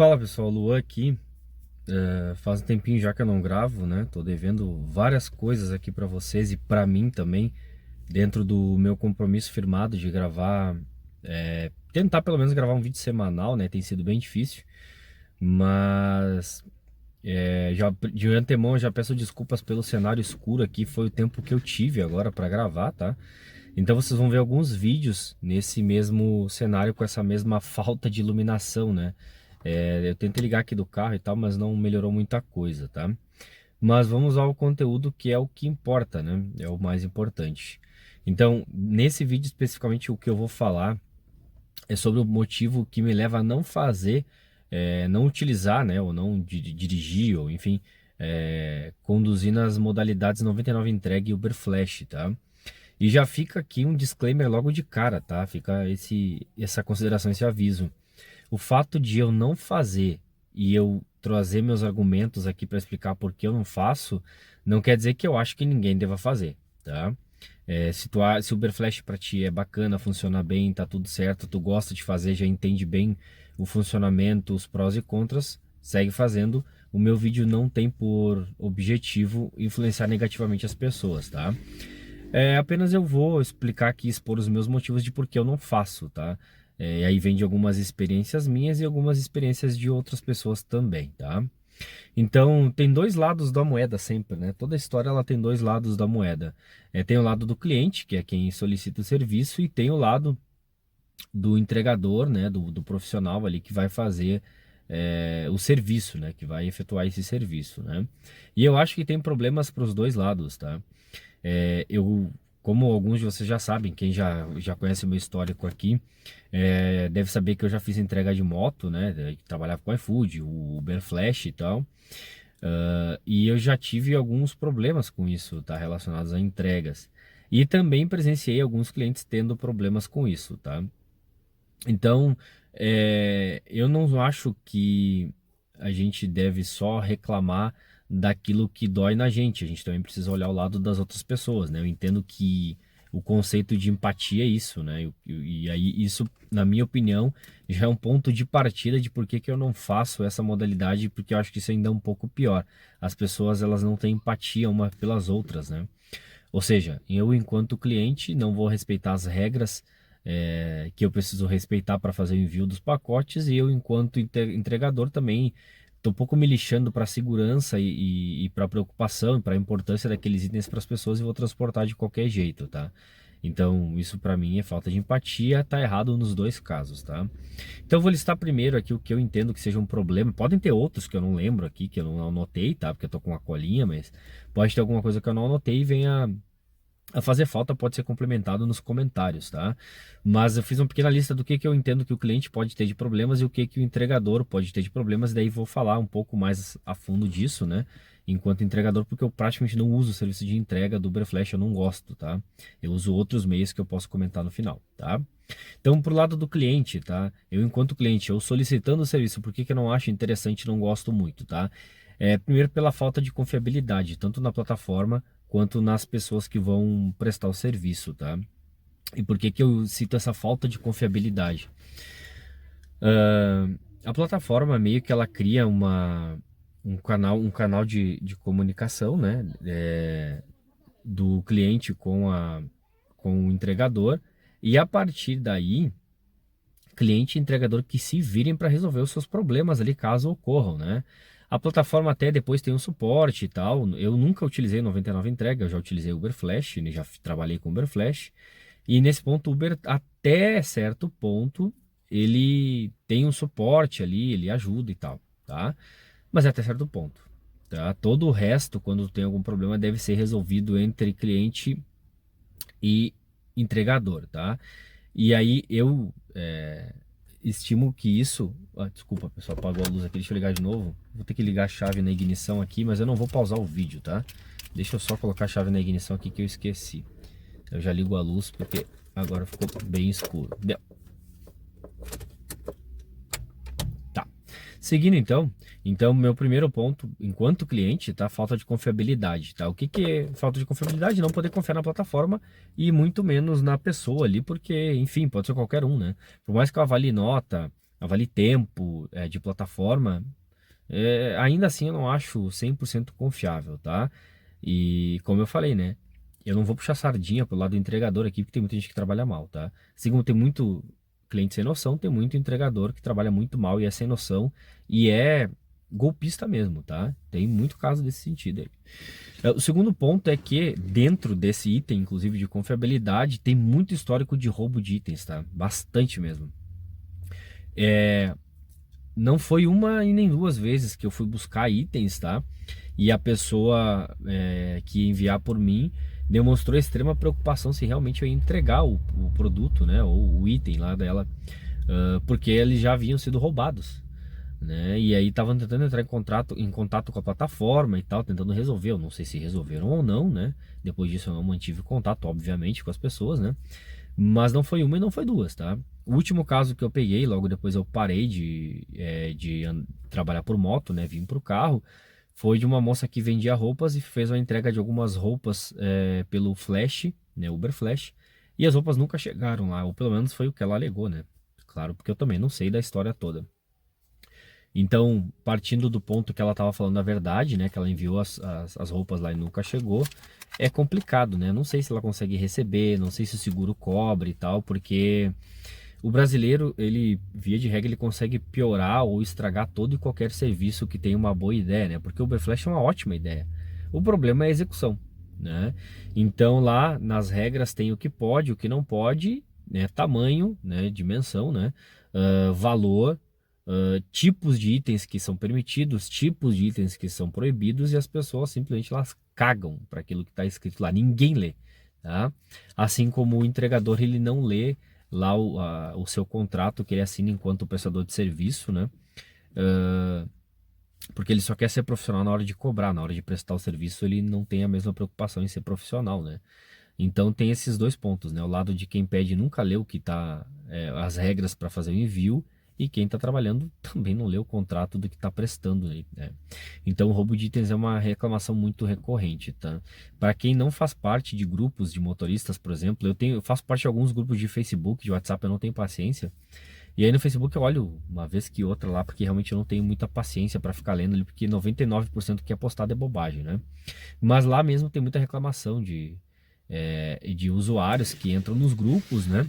Fala pessoal, Luan aqui. Faz um tempinho já que eu não gravo, né? Tô devendo várias coisas aqui pra vocês e pra mim também, dentro do meu compromisso firmado de gravar, tentar pelo menos gravar um vídeo semanal, né? Tem sido bem difícil, mas já de antemão eu já peço desculpas pelo cenário escuro aqui, foi o tempo que eu tive agora pra gravar, tá? Então vocês vão ver alguns vídeos nesse mesmo cenário com essa mesma falta de iluminação, né? Eu tentei ligar aqui do carro e tal, mas não melhorou muita coisa, tá? Mas vamos ao conteúdo que é o que importa, né? É o mais importante. Então, nesse vídeo especificamente o que eu vou falar é sobre o motivo que me leva a não fazer, não utilizar, né? Ou não dirigir, ou enfim, conduzir nas modalidades 99 entrega e Uber Flash, tá? E já fica aqui um disclaimer logo de cara, tá? Fica essa consideração, esse aviso. O fato de eu não fazer e eu trazer meus argumentos aqui para explicar por que eu não faço, não quer dizer que eu acho que ninguém deva fazer, tá? Se o Uberflash para ti é bacana, funciona bem, tá tudo certo, tu gosta de fazer, já entende bem o funcionamento, os prós e contras, segue fazendo. O meu vídeo não tem por objetivo influenciar negativamente as pessoas, tá? Apenas eu vou explicar aqui, expor os meus motivos de por que eu não faço, tá? E aí vem de algumas experiências minhas e algumas experiências de outras pessoas também, tá? Então, tem dois lados da moeda sempre, né? Toda história ela tem dois lados da moeda. Tem o lado do cliente, que é quem solicita o serviço, e tem o lado do entregador, né? Do profissional ali que vai fazer o serviço, né? Que vai efetuar esse serviço, né? E eu acho que tem problemas para os dois lados, tá? Como alguns de vocês já sabem, quem já conhece o meu histórico aqui, deve saber que eu já fiz entrega de moto, né? Trabalhava com iFood, o Uber Flash e tal. E eu já tive alguns problemas com isso, tá? Relacionados a entregas. E também presenciei alguns clientes tendo problemas com isso, tá? Então, eu não acho que a gente deve só reclamar daquilo que dói na gente. A gente também precisa olhar o lado das outras pessoas, né? Eu entendo que o conceito de empatia é isso, né? E aí isso, na minha opinião, já é um ponto de partida de por que que eu não faço essa modalidade, porque eu acho que isso ainda é um pouco pior. As pessoas, elas não têm empatia uma pelas outras, né? Ou seja, eu, enquanto cliente, não vou respeitar as regras que eu preciso respeitar para fazer o envio dos pacotes, e eu, enquanto entregador, também estou um pouco me lixando para a segurança e para a preocupação e para a importância daqueles itens para as pessoas, e vou transportar de qualquer jeito, tá? Então, isso para mim é falta de empatia, tá errado nos dois casos, tá? Então, eu vou listar primeiro aqui o que eu entendo que seja um problema. Podem ter outros que eu não lembro aqui, que eu não anotei, tá? Porque eu tô com uma colinha, mas pode ter alguma coisa que eu não anotei e venha a fazer falta, pode ser complementado nos comentários, tá? Mas eu fiz uma pequena lista do que eu entendo que o cliente pode ter de problemas e o que o entregador pode ter de problemas, e daí vou falar um pouco mais a fundo disso, né? Enquanto entregador, porque eu praticamente não uso o serviço de entrega do Uberflash, eu não gosto, tá? Eu uso outros meios que eu posso comentar no final, tá? Então, pro lado do cliente, tá? Eu, enquanto cliente, eu solicitando o serviço, por que que eu não acho interessante, não gosto muito, tá? Primeiro, pela falta de confiabilidade, tanto na plataforma quanto nas pessoas que vão prestar o serviço, tá? E por que que eu cito essa falta de confiabilidade? A plataforma meio que ela cria um canal de comunicação, né? Do cliente com o entregador, e a partir daí cliente e entregador que se virem para resolver os seus problemas ali, caso ocorram, né? A plataforma até depois tem um suporte e tal. Eu nunca utilizei 99 entrega, eu já utilizei Uber Flash, né? Já trabalhei com Uber Flash. E nesse ponto, o Uber, até certo ponto, ele tem um suporte ali, ele ajuda e tal, tá? Mas é até certo ponto, tá? Todo o resto, quando tem algum problema, deve ser resolvido entre cliente e entregador, tá? E aí eu estimo que isso. Desculpa, pessoal, apagou a luz aqui. Deixa eu ligar de novo. Vou ter que ligar a chave na ignição aqui, mas eu não vou pausar o vídeo, tá? Deixa eu só colocar a chave na ignição aqui que eu esqueci. Eu já ligo a luz porque agora ficou bem escuro. Deu. Tá. Seguindo então, meu primeiro ponto, enquanto cliente, tá? Falta de confiabilidade, tá? O que que é falta de confiabilidade? Não poder confiar na plataforma e muito menos na pessoa ali, porque, enfim, pode ser qualquer um, né? Por mais que eu avalie nota, a Vale Tempo, de plataforma, ainda assim eu não acho 100% confiável, tá? E como eu falei, né? Eu não vou puxar sardinha pro lado do entregador aqui, porque tem muita gente que trabalha mal, tá? Assim como tem muito cliente sem noção, tem muito entregador que trabalha muito mal e é sem noção e é golpista mesmo, tá? Tem muito caso desse sentido aí. O segundo ponto é que dentro desse item, inclusive de confiabilidade, tem muito histórico de roubo de itens, tá? Bastante mesmo. Não foi uma e nem duas vezes que eu fui buscar itens, tá? E a pessoa que ia enviar por mim demonstrou extrema preocupação se realmente eu ia entregar o produto, né? Ou o item lá dela, porque eles já haviam sido roubados, né? E aí estavam tentando entrar em contato com a plataforma e tal, tentando resolver. Eu não sei se resolveram ou não, né? Depois disso eu não mantive contato, obviamente, com as pessoas, né? Mas não foi uma e não foi duas, tá? O último caso que eu peguei, logo depois eu parei de trabalhar por moto, né? Vim pro carro. Foi de uma moça que vendia roupas e fez uma entrega de algumas roupas pelo Flash, né? Uber Flash. E as roupas nunca chegaram lá, ou pelo menos foi o que ela alegou, né? Claro, porque eu também não sei da história toda. Então, partindo do ponto que ela estava falando a verdade, né? Que ela enviou as roupas lá e nunca chegou, é complicado, né? Não sei se ela consegue receber, não sei se o seguro cobre e tal, porque o brasileiro, ele, via de regra, ele consegue piorar ou estragar todo e qualquer serviço que tenha uma boa ideia, né? Porque o Uber Flash é uma ótima ideia. O problema é a execução, né? Então lá nas regras tem o que pode, o que não pode, né? Tamanho, né? Dimensão, né? Valor, tipos de itens que são permitidos, tipos de itens que são proibidos e as pessoas simplesmente elas cagam para aquilo que está escrito lá. Ninguém lê, tá? Assim como o entregador ele não lê lá o seu contrato que ele assina enquanto prestador de serviço, né? Porque ele só quer ser profissional na hora de cobrar, na hora de prestar o serviço ele não tem a mesma preocupação em ser profissional, né? Então tem esses dois pontos, né? O lado de quem pede nunca leu o que tá, as regras para fazer o envio e quem está trabalhando também não lê o contrato do que está prestando, né? Então o roubo de itens é uma reclamação muito recorrente, tá? Para quem não faz parte de grupos de motoristas, por exemplo, eu faço parte de alguns grupos de Facebook, de WhatsApp, eu não tenho paciência. E aí no Facebook eu olho uma vez que outra lá, porque realmente eu não tenho muita paciência para ficar lendo ali, porque 99% que é postado é bobagem, né? Mas lá mesmo tem muita reclamação de usuários que entram nos grupos, né?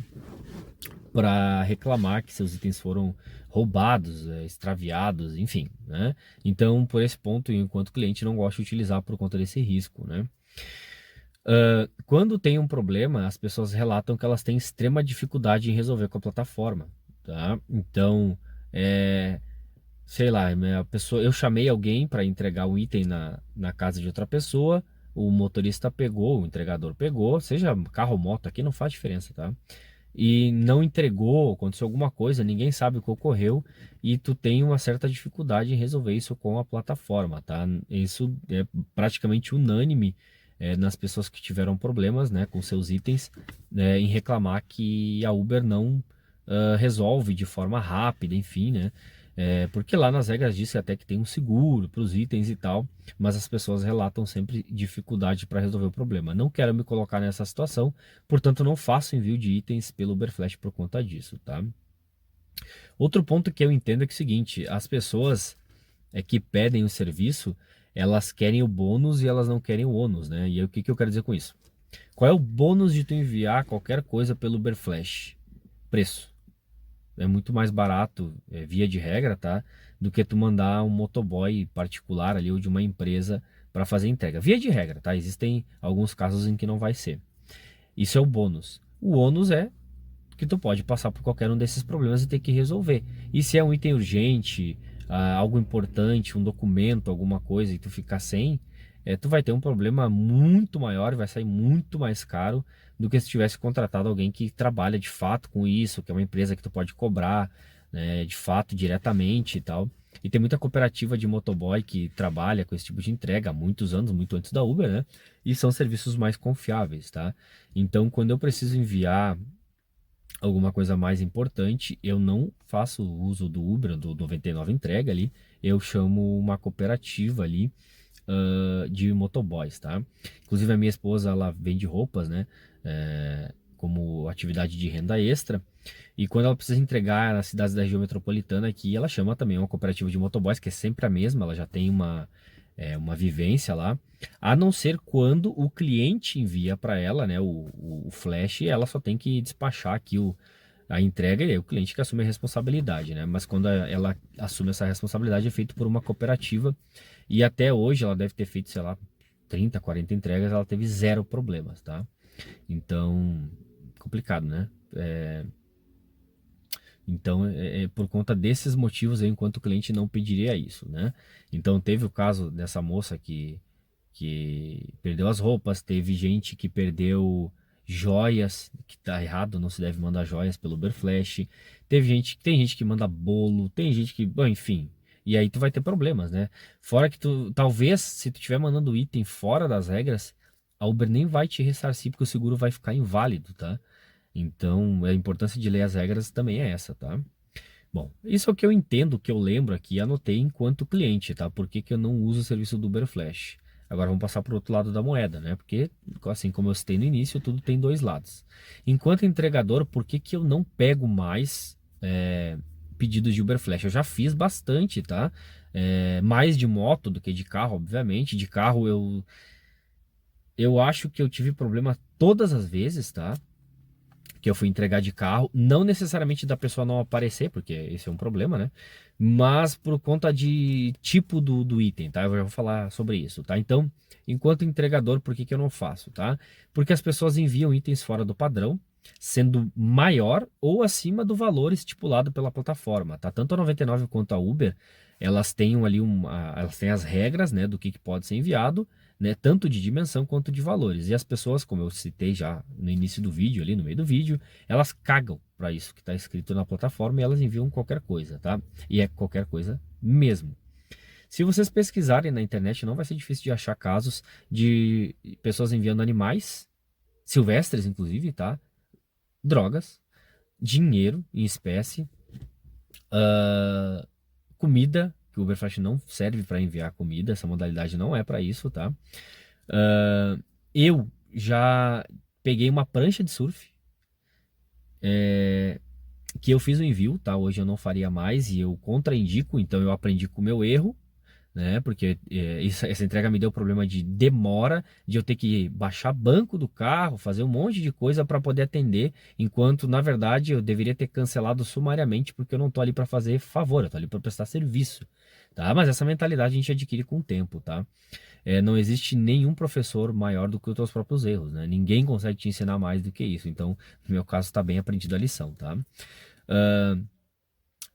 Para reclamar que seus itens foram roubados, extraviados, enfim, né? Então, por esse ponto, enquanto cliente, não gosto de utilizar por conta desse risco, né? Quando tem um problema, as pessoas relatam que elas têm extrema dificuldade em resolver com a plataforma, tá? Então, é, sei lá, eu chamei alguém para entregar um item na casa de outra pessoa, o motorista pegou, o entregador pegou, seja carro ou moto, aqui não faz diferença, tá? E não entregou, aconteceu alguma coisa, ninguém sabe o que ocorreu e tu tem uma certa dificuldade em resolver isso com a plataforma, tá? Isso é praticamente unânime nas pessoas que tiveram problemas, né, com seus itens, em reclamar que a Uber não resolve de forma rápida, enfim, né? Porque lá nas regras diz que até que tem um seguro para os itens e tal, mas as pessoas relatam sempre dificuldade para resolver o problema. Não quero me colocar nessa situação, portanto não faço envio de itens pelo Uberflash por conta disso, tá? Outro ponto que eu entendo é que é o seguinte, as pessoas que pedem o serviço, elas querem o bônus e elas não querem o ônus, né? E aí, o que eu quero dizer com isso? Qual é o bônus de tu enviar qualquer coisa pelo Uberflash? Preço. É muito mais barato, via de regra, tá? Do que tu mandar um motoboy particular ali ou de uma empresa para fazer entrega. Via de regra, tá? Existem alguns casos em que não vai ser. Isso é o bônus. O ônus é que tu pode passar por qualquer um desses problemas e ter que resolver. E se é um item urgente, algo importante, um documento, alguma coisa e tu ficar sem, tu vai ter um problema muito maior, vai sair muito mais caro do que se tivesse contratado alguém que trabalha de fato com isso, que é uma empresa que tu pode cobrar, né, de fato diretamente e tal. E tem muita cooperativa de motoboy que trabalha com esse tipo de entrega há muitos anos, muito antes da Uber, né? E são serviços mais confiáveis, tá? Então, quando eu preciso enviar alguma coisa mais importante, eu não faço uso do Uber, do 99 entrega ali, eu chamo uma cooperativa ali de motoboys, tá? Inclusive a minha esposa, ela vende roupas, né? como atividade de renda extra. E quando ela precisa entregar nas cidades da região metropolitana aqui, ela chama também uma cooperativa de motoboys, que é sempre a mesma, ela já tem uma vivência lá. A não ser quando o cliente envia para ela, né, o flash, e ela só tem que despachar aqui a entrega, e aí o cliente que assume a responsabilidade, né? Mas quando ela assume essa responsabilidade é feito por uma cooperativa, e até hoje ela deve ter feito, sei lá, 30, 40 entregas, ela teve zero problemas, tá? Então, complicado, né? Então, é por conta desses motivos aí, enquanto o cliente não pediria isso, né? Então, teve o caso dessa moça que perdeu as roupas, teve gente que perdeu joias, que tá errado, não se deve mandar joias pelo Uber Flash. Tem gente que manda bolo, tem gente que, bom, enfim. E aí tu vai ter problemas, né? Fora que tu, talvez, se tu estiver mandando item fora das regras, a Uber nem vai te ressarcir porque o seguro vai ficar inválido, tá? Então, a importância de ler as regras também é essa, tá? Bom, isso é o que eu entendo, que eu lembro aqui, anotei enquanto cliente, tá? Por que que eu não uso o serviço do Uber Flash? Agora vamos passar para o outro lado da moeda, né? Porque, assim como eu citei no início, tudo tem dois lados. Enquanto entregador, por que que eu não pego mais pedidos de Uber Flash? Eu já fiz bastante, tá? Mais de moto do que de carro, obviamente. De carro eu acho que eu tive problema todas as vezes, tá? Que eu fui entregar de carro, não necessariamente da pessoa não aparecer, porque esse é um problema, né? Mas por conta de tipo do item, tá? Eu já vou falar sobre isso, tá? Então, enquanto entregador, por que que eu não faço, tá? Porque as pessoas enviam itens fora do padrão, sendo maior ou acima do valor estipulado pela plataforma, tá? Tanto a 99 quanto a Uber, elas têm ali elas têm as regras, né, do que pode ser enviado, né, tanto de dimensão quanto de valores. E as pessoas, como eu citei já no início do vídeo, ali no meio do vídeo, elas cagam para isso que está escrito na plataforma e elas enviam qualquer coisa, tá? E é qualquer coisa mesmo. Se vocês pesquisarem na internet, não vai ser difícil de achar casos de pessoas enviando animais, silvestres inclusive, tá? Drogas, dinheiro em espécie, comida, que o Uberflash não serve para enviar comida, essa modalidade não é para isso, tá? Eu já peguei uma prancha de surf, que eu fiz o envio, tá? Hoje eu não faria mais e eu contraindico, então eu aprendi com o meu erro, né? Porque essa entrega me deu problema de demora, de eu ter que baixar banco do carro, fazer um monte de coisa para poder atender, enquanto na verdade eu deveria ter cancelado sumariamente, porque eu não tô ali para fazer favor, eu tô ali para prestar serviço, tá? Mas essa mentalidade a gente adquire com o tempo, tá? Não existe nenhum professor maior do que os teus próprios erros, né? Ninguém consegue te ensinar mais do que isso. Então, no meu caso, está bem aprendido a lição, tá?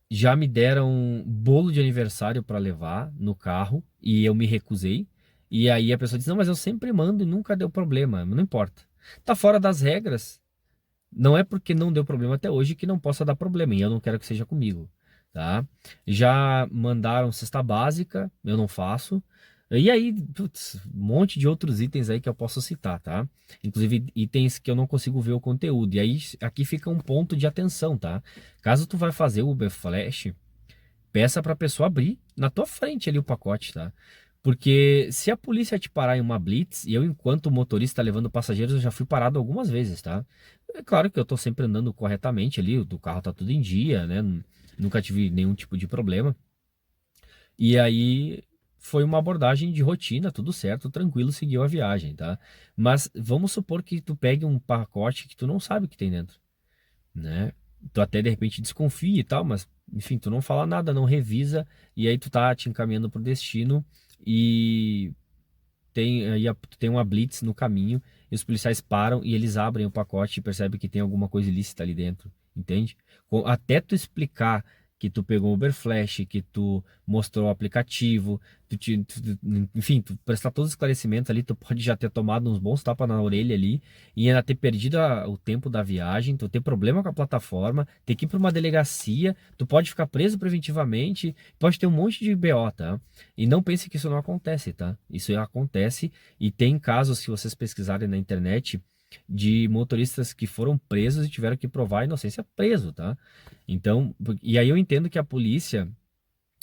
Já me deram bolo de aniversário para levar no carro e eu me recusei. E aí a pessoa diz: Não, mas eu sempre mando e nunca deu problema. Não importa. Tá fora das regras. Não é porque não deu problema até hoje que não possa dar problema. E eu não quero que seja comigo, tá? Já mandaram cesta básica, eu não faço. E aí, putz, um monte de outros itens aí que eu posso citar, tá? Inclusive itens que eu não consigo ver o conteúdo. E aí, aqui fica um ponto de atenção, tá? Caso tu vai fazer o Uber Flash, peça para a pessoa abrir na tua frente ali o pacote, tá? Porque se a polícia te parar em uma blitz, e eu, enquanto motorista levando passageiros, eu já fui parado algumas vezes, tá? É claro que eu tô sempre andando corretamente ali, o carro tá tudo em dia, né? Nunca tive nenhum tipo de problema. E aí foi uma abordagem de rotina, tudo certo, tranquilo, seguiu a viagem, tá? Mas vamos supor que tu pegue um pacote que tu não sabe o que tem dentro, né? Tu até de repente desconfia e tal, mas enfim, tu não fala nada, não revisa, e aí tu tá te encaminhando pro destino e tu tem uma blitz no caminho, e os policiais param e eles abrem o pacote e percebem que tem alguma coisa ilícita ali dentro, entende? Até tu explicar que tu pegou o Uber Flash, que tu mostrou o aplicativo, enfim, tu prestar todos os esclarecimentos ali, tu pode já ter tomado uns bons tapas na orelha ali e ainda ter perdido o tempo da viagem, tu ter problema com a plataforma, ter que ir para uma delegacia, tu pode ficar preso preventivamente, pode ter um monte de BO, tá? E não pense que isso não acontece, tá? Isso acontece e tem casos, se vocês pesquisarem na internet, de motoristas que foram presos e tiveram que provar a inocência preso, tá? Então, e aí eu entendo que a polícia,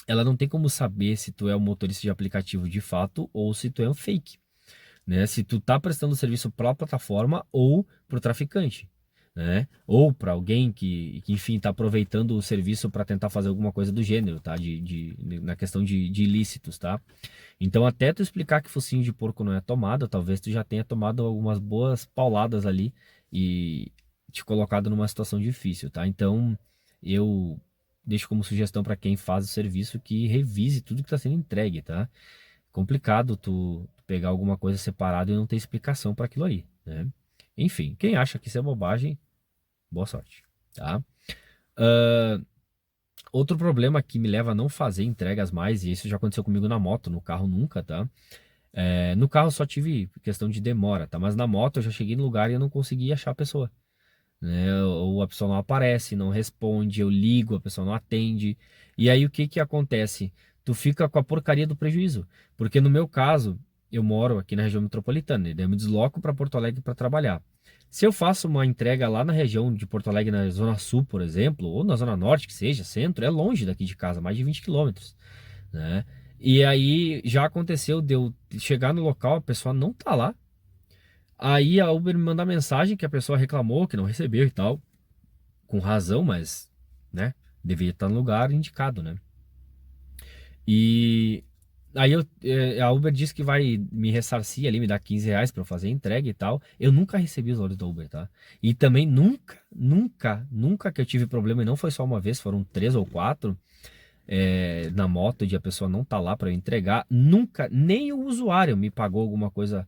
ela não tem como saber se tu é um motorista de aplicativo de fato ou se tu é um fake, né? Se tu tá prestando serviço para a plataforma ou para o traficante. né? Ou para alguém que enfim, está aproveitando o serviço para tentar fazer alguma coisa do gênero, tá? Na questão de ilícitos, tá? Então, até tu explicar que focinho de porco não é tomada, talvez tu já tenha tomado algumas boas pauladas ali e te colocado numa situação difícil, tá? Então, eu deixo como sugestão para quem faz o serviço que revise tudo que está sendo entregue, tá? Complicado tu pegar alguma coisa separada e não ter explicação para aquilo aí, né? Enfim, quem acha que isso é bobagem, boa sorte, tá? Ah, outro problema que me leva a não fazer entregas mais, e isso já aconteceu comigo na moto, no carro nunca, tá? No carro só tive questão de demora, tá? Mas na moto eu já cheguei no lugar e eu não consegui achar a pessoa, né? Ou a pessoa não aparece, não responde, eu ligo, a pessoa não atende. E aí o que que acontece? Tu fica com a porcaria do prejuízo. Porque no meu caso, eu moro aqui na região metropolitana, e daí eu me desloco para Porto Alegre para trabalhar. Se eu faço uma entrega lá na região de Porto Alegre, na Zona Sul, por exemplo, ou na Zona Norte, que seja, centro, é longe daqui de casa, mais de 20 quilômetros, né? E aí já aconteceu de eu chegar no local, a pessoa não tá lá. Aí a Uber me manda mensagem que a pessoa reclamou, que não recebeu e tal, com razão, mas, né, deveria estar no lugar indicado, né? E aí a Uber disse que vai me ressarcir ali, me dar R$ 15 para eu fazer a entrega e tal. Eu nunca recebi os valores da Uber, tá? E também nunca que eu tive problema, e não foi só uma vez, foram três ou quatro, na moto de a pessoa não tá lá para eu entregar. Nunca, nem o usuário me pagou alguma coisa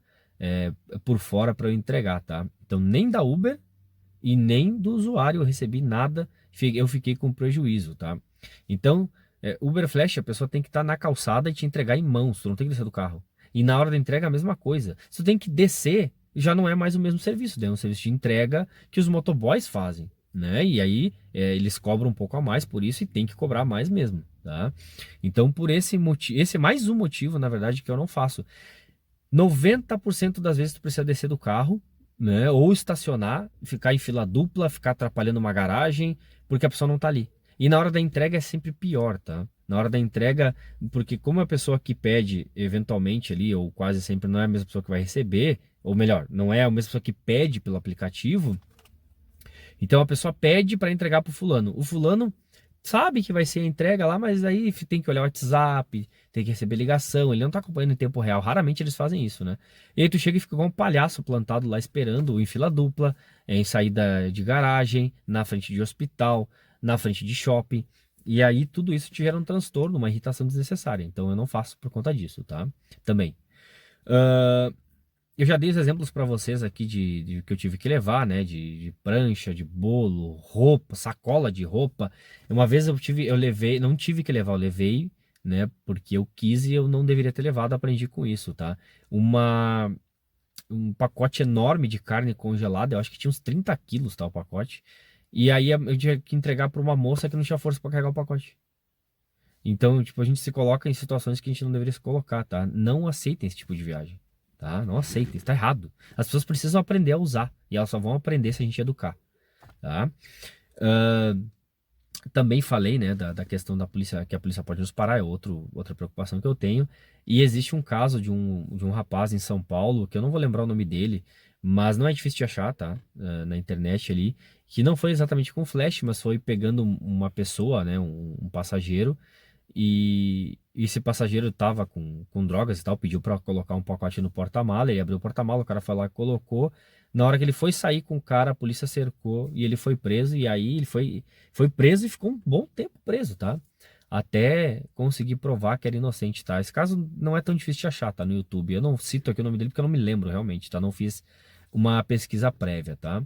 por fora para eu entregar, tá? Então nem da Uber e nem do usuário eu recebi nada, eu fiquei com prejuízo, tá? Então, Uber Flash, a pessoa tem que estar na calçada e te entregar em mãos, tu não tem que descer do carro. E na hora da entrega, a mesma coisa. Se tu tem que descer, já não é mais o mesmo serviço, é um serviço de entrega que os motoboys fazem, né? E aí eles cobram um pouco a mais por isso e tem que cobrar mais mesmo, tá? Então, por esse motivo, esse é mais um motivo, na verdade, que eu não faço. 90% das vezes tu precisa descer do carro, né? Ou estacionar, ficar em fila dupla, ficar atrapalhando uma garagem, porque a pessoa não tá ali. E na hora da entrega é sempre pior, tá? Na hora da entrega, porque como a pessoa que pede eventualmente ali, ou quase sempre não é a mesma pessoa que vai receber, ou melhor, não é a mesma pessoa que pede pelo aplicativo, então a pessoa pede para entregar pro fulano. O fulano sabe que vai ser a entrega lá, mas aí tem que olhar o WhatsApp, tem que receber ligação, ele não tá acompanhando em tempo real. Raramente eles fazem isso, né? E aí tu chega e fica igual um palhaço plantado lá esperando em fila dupla, em saída de garagem, na frente de hospital, na frente de shopping. E aí tudo isso te gera um transtorno, uma irritação desnecessária. Então eu não faço por conta disso, tá? Também. Eu já dei os exemplos para vocês aqui de que eu tive que levar, né? De prancha, de bolo, roupa, sacola de roupa. Uma vez eu levei, não tive que levar, eu levei, né? Porque eu quis e eu não deveria ter levado, aprendi com isso, tá? Uma, um pacote enorme de carne congelada, eu acho que tinha uns 30 quilos, tá? O pacote. E aí eu tinha que entregar para uma moça que não tinha força para carregar o pacote. Então, tipo, a gente se coloca em situações que a gente não deveria se colocar, tá? Não aceitem esse tipo de viagem, tá? Não aceitem, está errado. As pessoas precisam aprender a usar e elas só vão aprender se a gente educar, tá? Ah, também falei, né, da questão da polícia, que a polícia pode nos parar, é outra preocupação que eu tenho. E existe um caso de um rapaz em São Paulo, que eu não vou lembrar o nome dele, mas não é difícil de achar, tá? Na internet ali, que não foi exatamente com flash, mas foi pegando uma pessoa, né, um passageiro, e esse passageiro tava com drogas e tal, pediu para colocar um pacote no porta-mala, ele abriu o porta-mala, o cara foi lá e colocou. Na hora que ele foi sair com o cara, a polícia cercou e ele foi preso. E aí ele foi preso e ficou um bom tempo preso, tá? Até conseguir provar que era inocente, tá? Esse caso não é tão difícil de achar, tá? No YouTube. Eu não cito aqui o nome dele porque eu não me lembro realmente, tá? Não fiz uma pesquisa prévia, tá?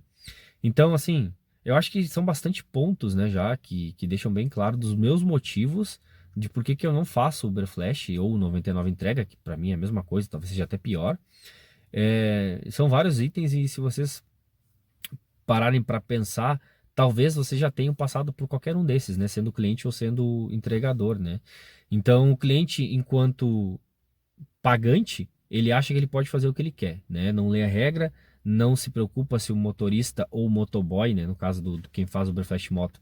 Então, assim, eu acho que são bastante pontos, né, já, que deixam bem claro dos meus motivos de por que que eu não faço Uber Flash ou 99 entrega, que para mim é a mesma coisa, talvez seja até pior. São vários itens e se vocês pararem para pensar, talvez vocês já tenham passado por qualquer um desses, né, sendo cliente ou sendo entregador, né? Então, o cliente, enquanto pagante, ele acha que ele pode fazer o que ele quer, né? Não lê a regra, não se preocupa se o motorista ou o motoboy, né? No caso do quem faz o Uber Flash Moto,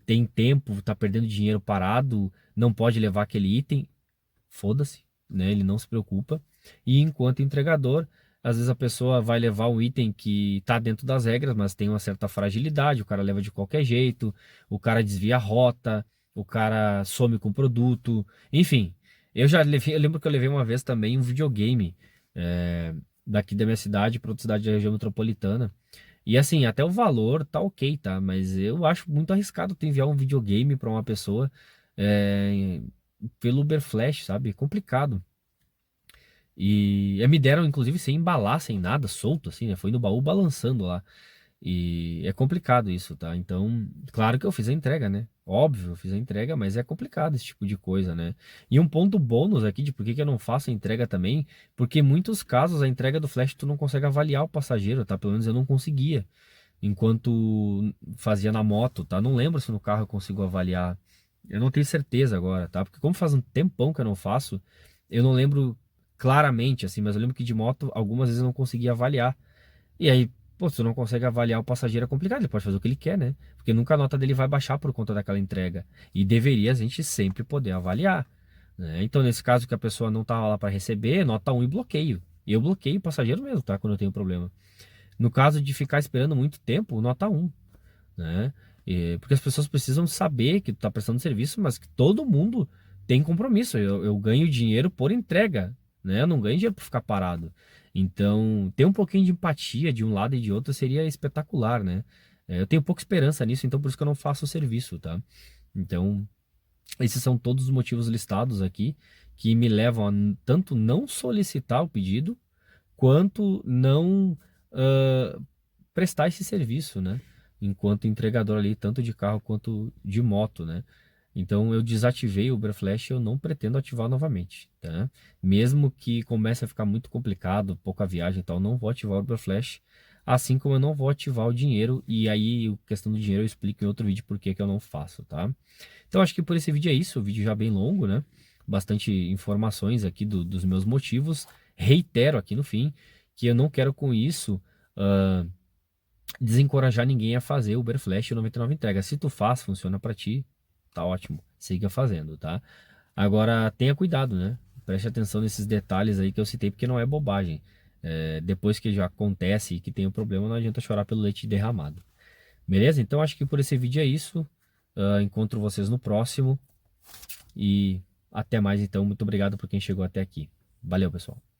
tem tempo, tá perdendo dinheiro parado, não pode levar aquele item, foda-se, né? Ele não se preocupa. E enquanto entregador, às vezes a pessoa vai levar um item que está dentro das regras, mas tem uma certa fragilidade, o cara leva de qualquer jeito, o cara desvia a rota, o cara some com o produto, enfim. Eu lembro que eu levei uma vez também um videogame é, daqui da minha cidade para outra cidade da região metropolitana. E assim, até o valor tá ok, tá? Mas eu acho muito arriscado tu enviar um videogame para uma pessoa é, pelo Uber Flash, sabe? É complicado. E me deram, inclusive, sem embalar, sem nada, solto, assim, né? Foi no baú balançando lá. E é complicado isso, tá? Então, claro que eu fiz a entrega, né? Óbvio, eu fiz a entrega, mas é complicado esse tipo de coisa, né? E um ponto bônus aqui de por que que eu não faço a entrega também, porque em muitos casos a entrega do Flash tu não consegue avaliar o passageiro, tá? Pelo menos eu não conseguia enquanto fazia na moto, tá? Não lembro se no carro eu consigo avaliar. Eu não tenho certeza agora, tá? Porque como faz um tempão que eu não faço, eu não lembro claramente, assim, mas eu lembro que de moto algumas vezes eu não conseguia avaliar. E aí, pô, se tu não consegue avaliar o passageiro é complicado, ele pode fazer o que ele quer, né? Porque nunca a nota dele vai baixar por conta daquela entrega. E deveria a gente sempre poder avaliar, né? Então, nesse caso que a pessoa não tava lá para receber, nota um e bloqueio. E eu bloqueio o passageiro mesmo, tá? Quando eu tenho problema. No caso de ficar esperando muito tempo, nota um, né? Porque as pessoas precisam saber que tu tá prestando serviço, mas que todo mundo tem compromisso. Eu ganho dinheiro por entrega, né? Eu não ganho dinheiro por ficar parado. Então, ter um pouquinho de empatia de um lado e de outro seria espetacular, né? Eu tenho pouca esperança nisso, então por isso que eu não faço o serviço, tá? Então, esses são todos os motivos listados aqui que me levam a tanto não solicitar o pedido, quanto não ah, prestar esse serviço, né? Enquanto entregador ali, tanto de carro quanto de moto, né? Então eu desativei o Uber Flash e eu não pretendo ativar novamente, tá? Mesmo que comece a ficar muito complicado, pouca viagem e tal, não vou ativar o Uber Flash, assim como eu não vou ativar o dinheiro, e aí a questão do dinheiro eu explico em outro vídeo por que que eu não faço, tá? Então acho que por esse vídeo é isso, o vídeo já bem longo, né? Bastante informações aqui dos meus motivos. Reitero aqui no fim que eu não quero com isso ah, desencorajar ninguém a fazer Uber Flash 99 entrega. Se tu faz, funciona para ti, tá ótimo. Siga fazendo, tá? Agora tenha cuidado, né? Preste atenção nesses detalhes aí que eu citei, porque não é bobagem. Depois que já acontece e que tem o problema, não adianta chorar pelo leite derramado. Beleza? Então acho que por esse vídeo é isso. Encontro vocês no próximo e até mais então. Muito obrigado por quem chegou até aqui. Valeu, pessoal.